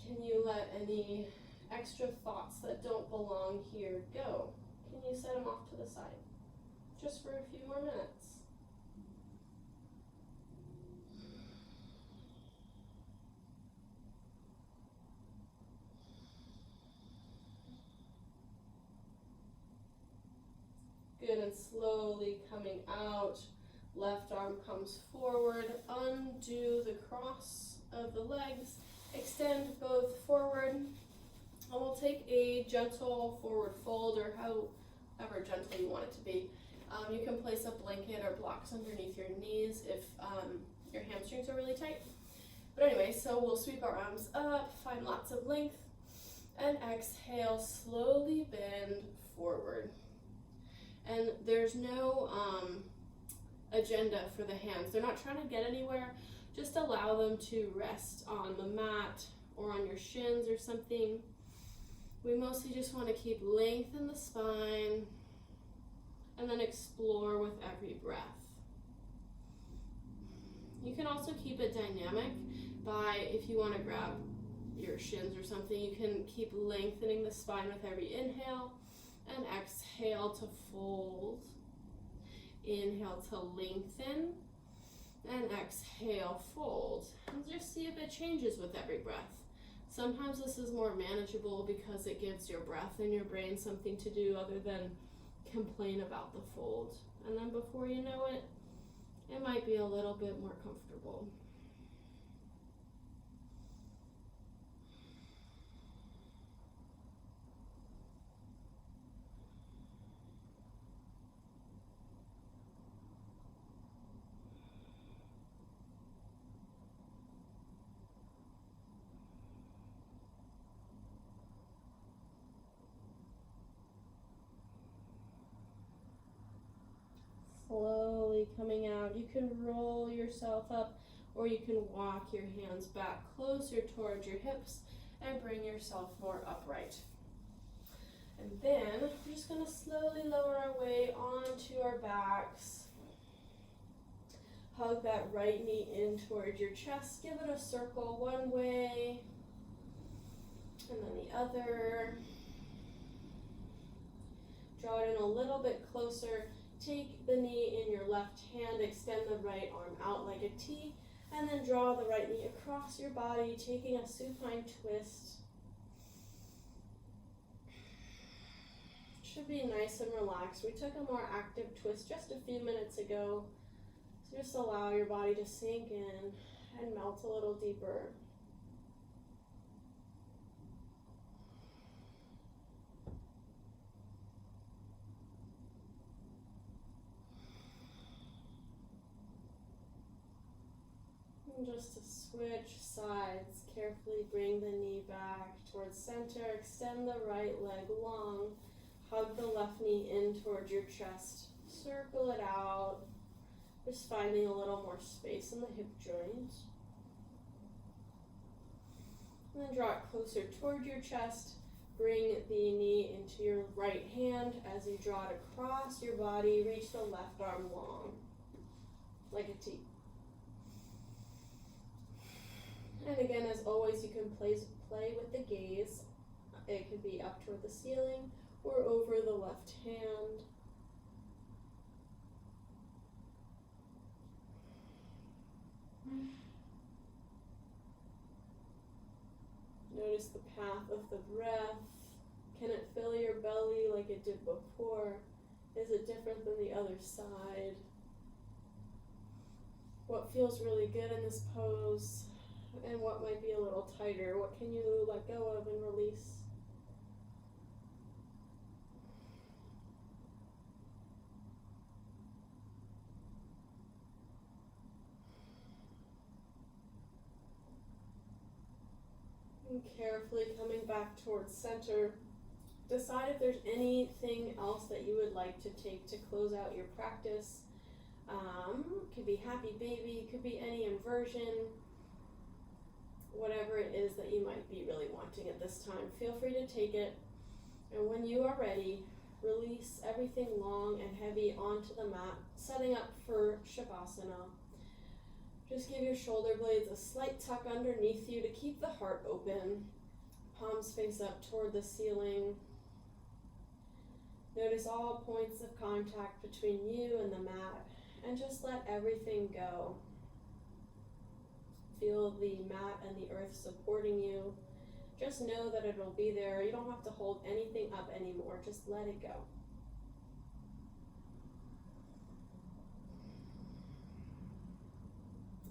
Can you let any extra thoughts that don't belong here go? Can you set them off to the side? Just for a few more minutes. Good, and slowly coming out. Left arm comes forward. Undo the cross of the legs. Extend both forward, and we'll take a gentle forward fold, or however gentle you want it to be. You can place a blanket or blocks underneath your knees if your hamstrings are really tight. But anyway, so we'll sweep our arms up, find lots of length, and exhale, slowly bend forward. And there's no agenda for the hands. They're not trying to get anywhere. Just allow them to rest on the mat or on your shins or something. We mostly just want to keep length in the spine and then explore with every breath. You can also keep it dynamic by, if you want to grab your shins or something, you can keep lengthening the spine with every inhale and exhale to fold. Inhale to lengthen. And exhale, fold. And just see if it changes with every breath. Sometimes this is more manageable because it gives your breath and your brain something to do other than complain about the fold. And then before you know it, it might be a little bit more comfortable. Slowly coming out. You can roll yourself up, or you can walk your hands back closer towards your hips and bring yourself more upright. And then we're just going to slowly lower our way onto our backs. Hug that right knee in towards your chest. Give it a circle one way and then the other. Draw it in a little bit closer. Take the knee in your left hand, extend the right arm out like a T, and then draw the right knee across your body, taking a supine twist. Should be nice and relaxed. We took a more active twist just a few minutes ago, so just allow your body to sink in and melt a little deeper. And just to switch sides, carefully bring the knee back towards center, extend the right leg long, hug the left knee in towards your chest, circle it out, just finding a little more space in the hip joint. And then draw it closer toward your chest, bring the knee into your right hand as you draw it across your body, reach the left arm long, like a T. And again, as always, you can play with the gaze. It could be up toward the ceiling or over the left hand. Notice the path of the breath. Can it fill your belly like it did before? Is it different than the other side? What feels really good in this pose? And what might be a little tighter? What can you let go of and release? And carefully coming back towards center, decide if there's anything else that you would like to take to close out your practice. Could be happy baby, could be any inversion. Whatever it is that you might be really wanting at this time, feel free to take it. And when you are ready, release everything long and heavy onto the mat, setting up for Shavasana. Just give your shoulder blades a slight tuck underneath you to keep the heart open. Palms face up toward the ceiling. Notice all points of contact between you and the mat, and just let everything go. Feel the mat and the earth supporting you. Just know that it'll be there. You don't have to hold anything up anymore. Just let it go.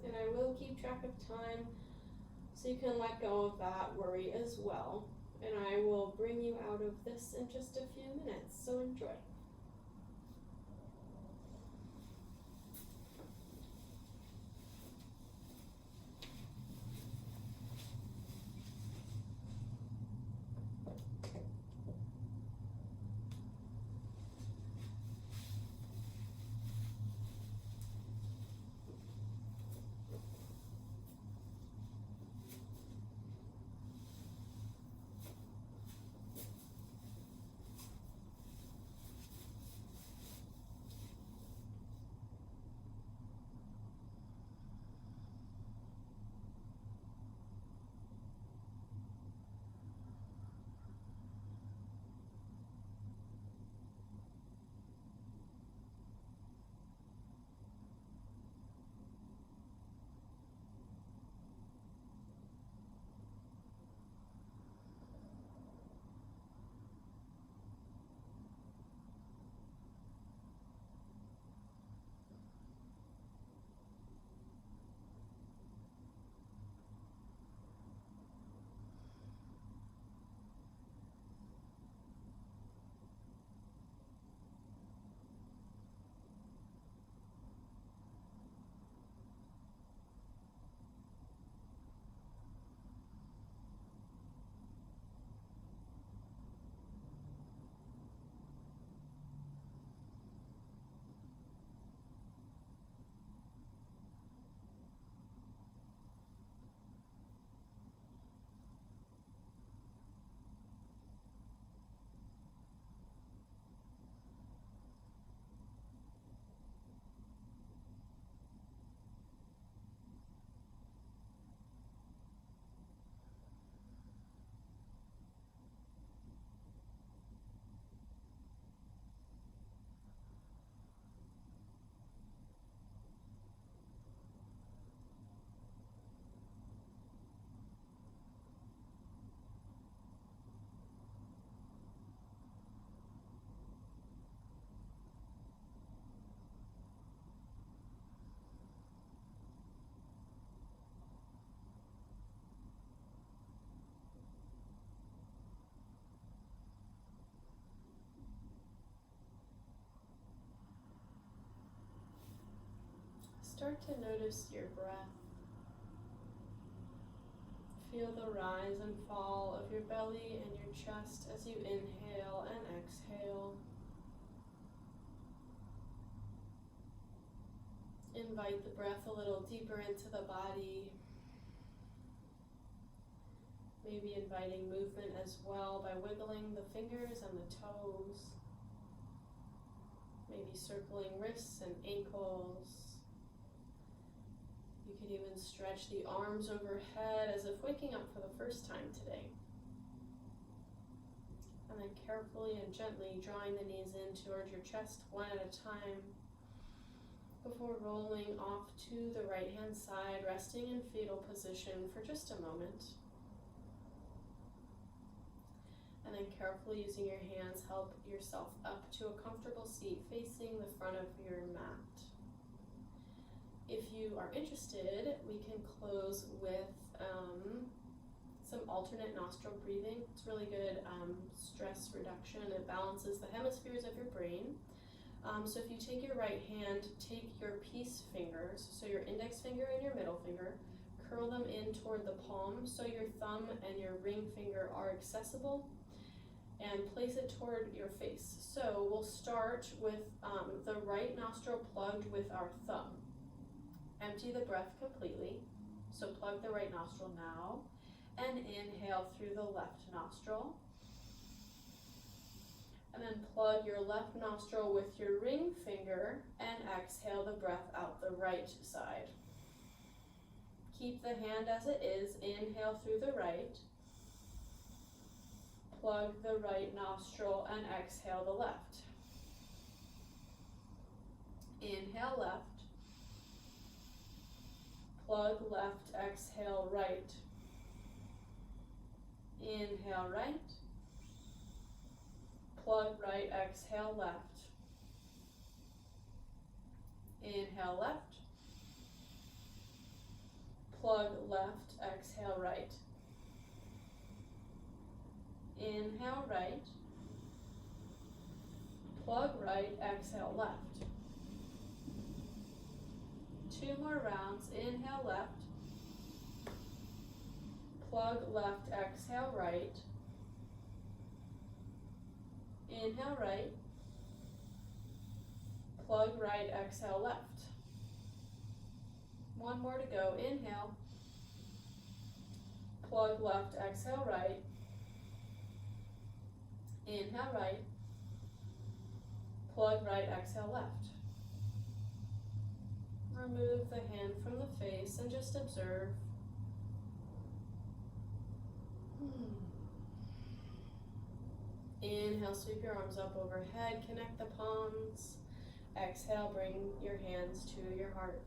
And I will keep track of time so you can let go of that worry as well. And I will bring you out of this in just a few minutes, so enjoy. start to notice your breath. Feel the rise and fall of your belly and your chest as you inhale and exhale. Invite the breath a little deeper into the body. Maybe inviting movement as well by wiggling the fingers and the toes. Maybe circling wrists and ankles. You could even stretch the arms overhead as if waking up for the first time today. And then carefully and gently drawing the knees in towards your chest one at a time before rolling off to the right hand side, resting in fetal position for just a moment. And then carefully using your hands, help yourself up to a comfortable seat facing the front of your mat. If you are interested, we can close with some alternate nostril breathing. It's really good stress reduction. It balances the hemispheres of your brain. So if you take your right hand, take your peace fingers, so your index finger and your middle finger, curl them in toward the palm so your thumb and your ring finger are accessible, and place it toward your face. So we'll start with the right nostril plugged with our thumb. Empty the breath completely. So plug the right nostril now and inhale through the left nostril. And then plug your left nostril with your ring finger and exhale the breath out the right side. Keep the hand as it is. Inhale through the right. Plug the right nostril and exhale the left. Inhale left. Plug left, exhale right. Inhale right. Plug right, exhale left. Inhale left. Plug left, exhale right. Inhale right. Plug right, exhale left. 2 more rounds. Inhale left. Plug left, exhale right. Inhale right. Plug right, exhale left. 1 more to go. Inhale. Plug left, exhale right. Inhale right. Plug right, exhale left. Remove the hand from the face and just observe. Inhale, sweep your arms up overhead, connect the palms. Exhale, bring your hands to your heart.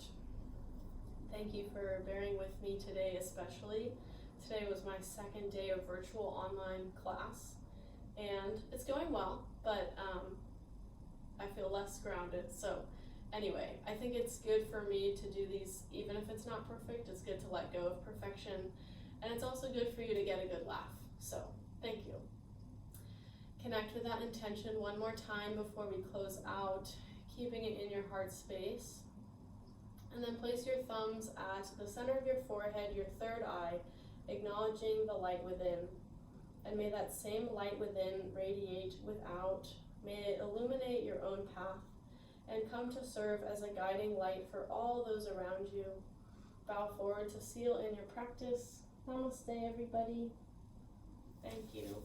Thank you for bearing with me today especially. Today was my second day of virtual online class, and it's going well, but I feel less grounded. So anyway, I think it's good for me to do these, even if it's not perfect. It's good to let go of perfection, and it's also good for you to get a good laugh. So thank you. Connect with that intention one more time before we close out, keeping it in your heart space. And then place your thumbs at the center of your forehead, your third eye, acknowledging the light within. And may that same light within radiate without. May it illuminate your own path and come to serve as a guiding light for all those around you. Bow forward to seal in your practice. Namaste, everybody. Thank you.